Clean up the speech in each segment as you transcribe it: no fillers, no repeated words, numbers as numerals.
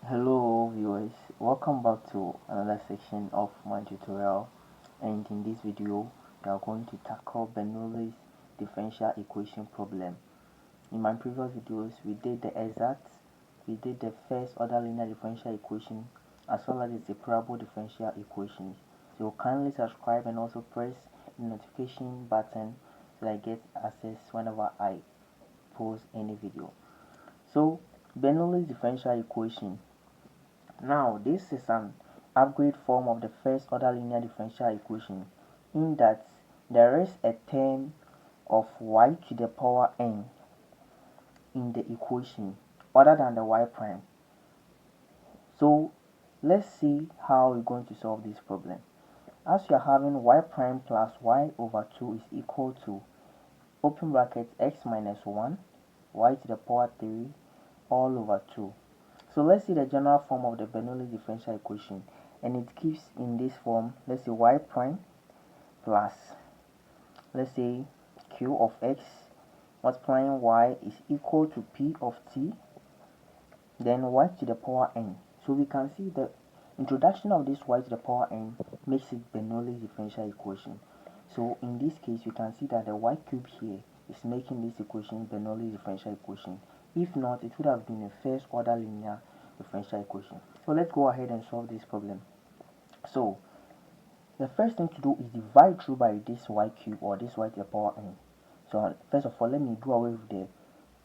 Hello viewers, welcome back to another section of my tutorial, and in this video we are going to tackle Bernoulli's differential equation problem. In my previous videos we did the exact, we did the first order linear differential equation as well as the separable differential equations. So kindly subscribe and also press the notification button so that I get access whenever I post any video. So Bernoulli's differential equation. Now, this is an upgrade form of the first order linear differential equation in that there is a term of y to the power n in the equation other than the y prime. So, let's see how we're going to solve this problem. As we are having y prime plus y over 2 is equal to open bracket x minus 1 y to the power 3 all over 2. So let's see the general form of the Bernoulli differential equation, and it gives in this form. Let's say y prime plus, let's say q of x multiplying y is equal to p of t, then y to the power n. So we can see the introduction of this y to the power n makes it Bernoulli differential equation. So in this case we can see that the y cube here is making this equation Bernoulli differential equation. If not, it would have been a first order linear differential equation. So let's go ahead and solve this problem. So the first thing to do is divide through by this y cube or this y to the power n. So first of all, let me do away with the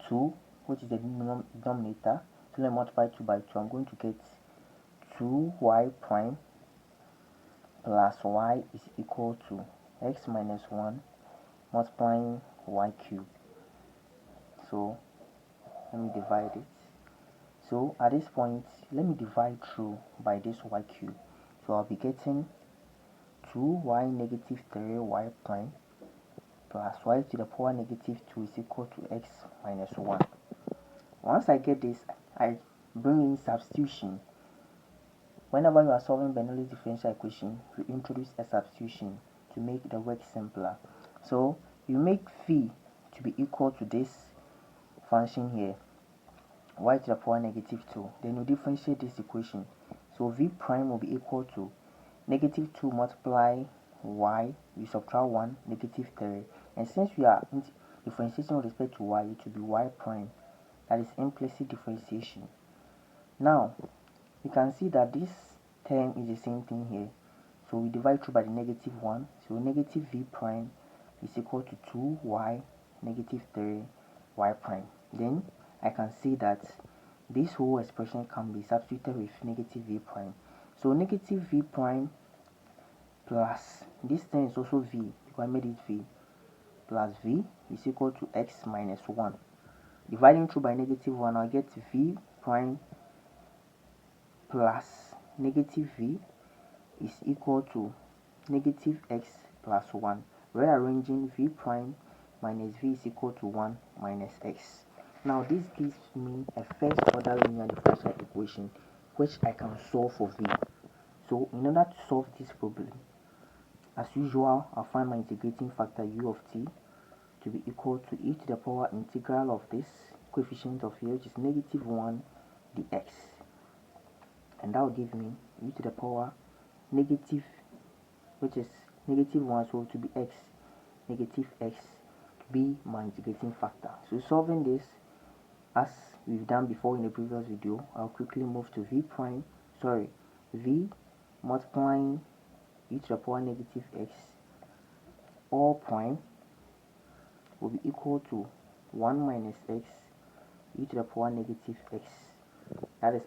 2, which is the denominator. So let me multiply 2 by 2. I'm going to get 2y prime plus y is equal to x minus 1 multiplying y cube. So let me divide it. So at this point, let me divide through by this y cube. So I'll be getting 2y negative 3y prime plus y to the power negative 2 is equal to x minus 1. Once I get this, I bring in substitution. Whenever you are solving Bernoulli's differential equation, you introduce a substitution to make the work simpler. So you make phi to be equal to this function here, y to the power negative 2. Then you differentiate this equation. So v prime will be equal to negative 2 multiply y, you subtract 1, negative 3. And since we are differentiating with respect to y, it will be y prime. That is implicit differentiation. Now, you can see that this term is the same thing here. So we divide through by the negative 1. So negative v prime is equal to 2y negative 3y prime. Then I can see that this whole expression can be substituted with negative v prime. So negative v prime plus this term is also v, because I made it v, plus v is equal to x minus 1. Dividing through by negative 1, I'll get v prime plus negative v is equal to negative x plus 1. Rearranging v prime minus v is equal to 1 minus x. Now this gives me a first order linear differential equation which I can solve for v. So in order to solve this problem, as usual, I'll find my integrating factor u of t to be equal to e to the power integral of this coefficient of here, which is negative 1 dx. And that will give me e to the power negative, which is negative 1, so to be x, negative x to be my integrating factor. So solving this, as we've done before in the previous video, I'll quickly move to v multiplying e to the power negative x all prime will be equal to 1 minus x e to the power negative x. That is,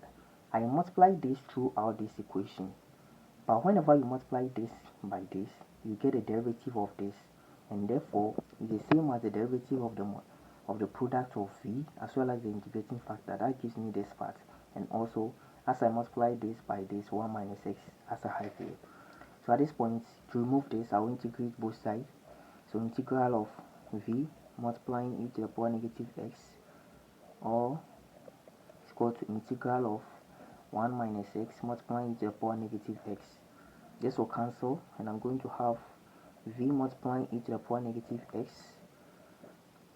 I multiply this throughout this equation. But whenever you multiply this by this, you get a derivative of this, and therefore it's the same as the derivative of the product of v as well as the integrating factor. That gives me this part. And also, as I multiply this by this, 1 minus x as a high here. So at this point, to remove this, I will integrate both sides. So integral of v multiplying e to the power negative x or is equal to integral of 1 minus x multiplying e to the power negative x. This will cancel, and I'm going to have v multiplying e to the power negative x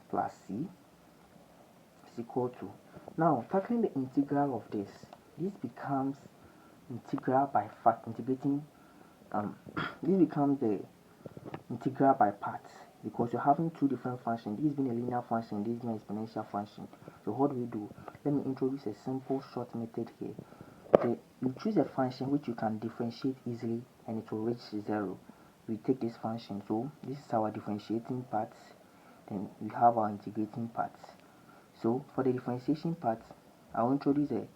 plus c is equal to, now tackling the integral of this, this becomes integral by integrating this becomes the integral by parts, because you're having two different functions, this being a linear function, this being an exponential function. So what do we do? Let me introduce a simple short method here. You choose a function which you can differentiate easily and it will reach 0. We take this function, so this is our differentiating part, then we have our integrating part. So for the differentiation part, I'll introduce a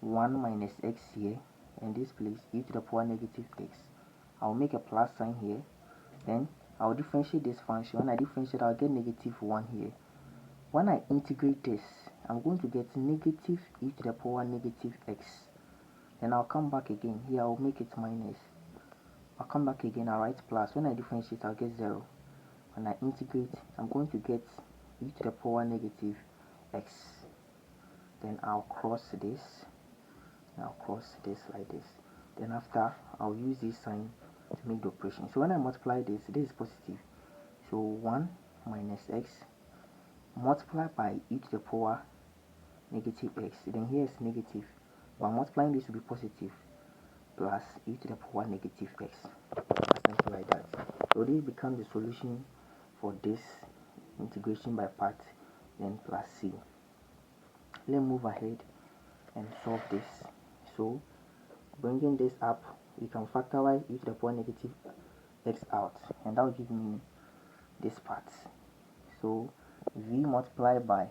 1 minus x here, and this place e to the power negative x. I'll make a plus sign here, then I'll differentiate this function. When I differentiate, I'll get negative 1 here. When I integrate this, I'm going to get negative e to the power negative x. Then I'll come back again. Here I'll make it minus. I'll come back again, I'll write plus. When I differentiate, I'll get 0. When I integrate, I'm going to get e to the power negative x. Then I'll cross this. I'll cross this like this. Then after, I'll use this sign to make the operation. So when I multiply this, this is positive. So 1 minus x multiplied by e to the power negative x. Then here is negative. But multiplying this will be positive, plus e to the power negative x. Something like that. So this becomes the solution for this integration by parts, then plus c. Let's move ahead and solve this. So bringing this up, we can factorize e to the power negative x out, and that will give me this part. So v multiplied by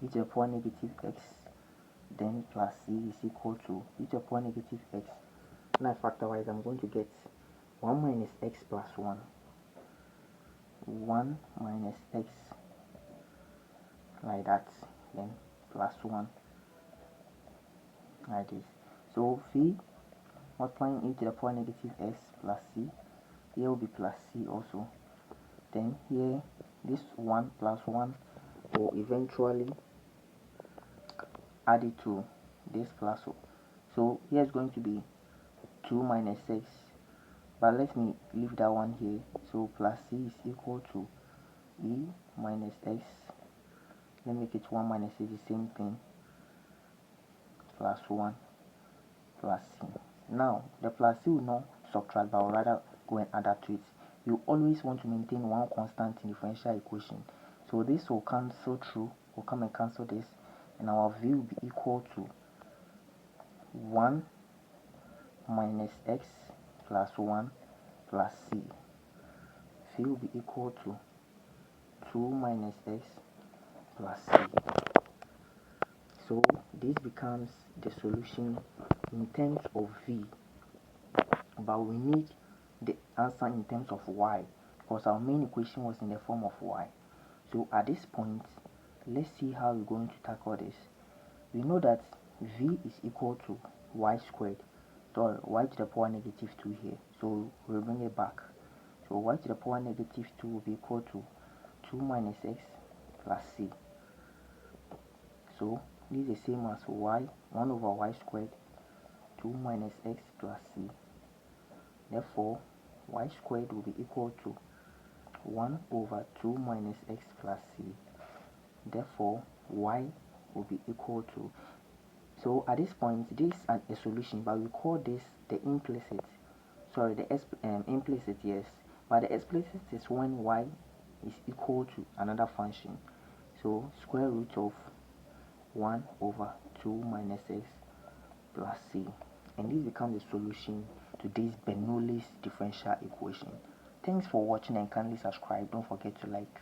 e to the power negative x, then plus c is equal to e to the power negative x. When I factorize, I'm going to get 1 minus x plus 1. 1 minus x like that, then plus 1 like this. So v multiplying e to the power negative x plus c, here will be plus c also. Then here, this 1 plus 1 will eventually add it to this plus 1. So here is going to be 2 minus x, but let me leave that one here. So plus c is equal to e minus x. Let me make it 1 minus c, the same thing, plus 1 plus c. Now the plus c will not subtract, but will rather go and add that to it. You always want to maintain one constant in differential equation. So this will cancel through, will come and cancel this, and our v will be equal to 1 minus x plus 1 plus c. V will be equal to 2 minus x plus c. So this becomes the solution in terms of v, but we need the answer in terms of y, because our main equation was in the form of y. So at this point, let's see how we're going to tackle this. We know that v is equal to y squared, so y to the power negative 2 here, so we'll bring it back. So y to the power negative 2 will be equal to 2 minus x plus c. So this is the same as y, 1 over y squared, 2 minus x plus c. Therefore, y squared will be equal to 1 over 2 minus x plus c. Therefore, y will be equal to, so at this point, this is a solution, but we call this the implicit, sorry, the implicit, yes, but the explicit is when y is equal to another function. So square root of 1 over 2 minus x plus c, and this becomes the solution to this Bernoulli's differential equation. Thanks for watching, and kindly subscribe. Don't forget to like.